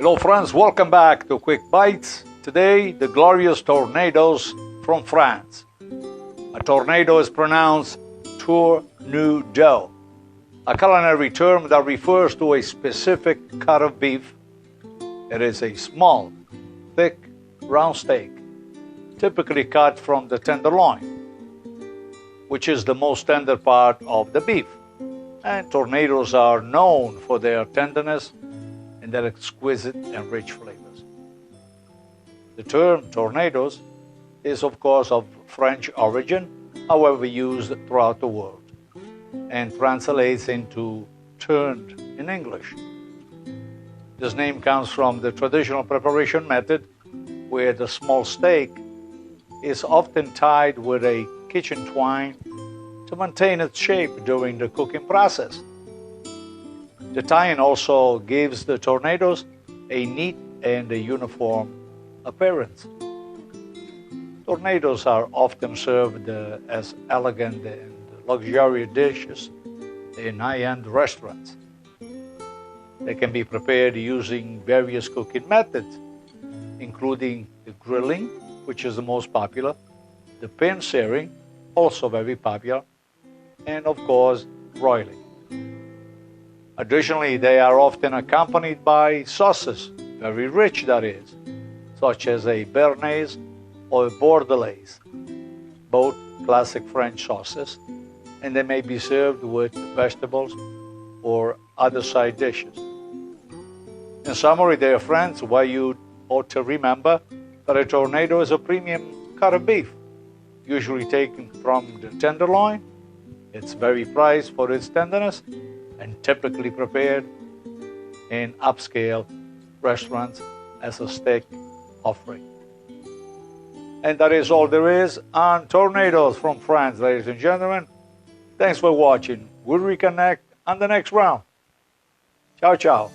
Hello friends, welcome back to Quick Bites. Today, the glorious tournedos from France. A tournedo is pronounced toor-nuh-doh, a culinary term that refers to a specific cut of beef. It is a small, thick, round steak, typically cut from the tenderloin, which is the most tender part of the beef. And tournedos are known for their tenderness and their exquisite and rich flavors. The term tournedos is of course of French origin, however used throughout the world, and translates into turned in English. This name comes from the traditional preparation method where the small steak is often tied with a kitchen twine to maintain its shape during the cooking process. The tie-in also gives the tournedos a neat and a uniform appearance. Tournedos are often served as elegant and luxurious dishes in high-end restaurants. They can be prepared using various cooking methods, including the grilling, which is the most popular, the pan-searing, also very popular, and of course, broiling. Additionally, they are often accompanied by sauces, very rich that is, such as a Béarnaise or a Bordelaise, both classic French sauces, and they may be served with vegetables or other side dishes. In summary, dear friends, what you ought to remember that a tournedo is a premium cut of beef, usually taken from the tenderloin. It's very prized for its tenderness and typically prepared in upscale restaurants as a steak offering. And that is all there is on tournedos from France, ladies and gentlemen. Thanks for watching. We'll reconnect on the next round. Ciao, ciao.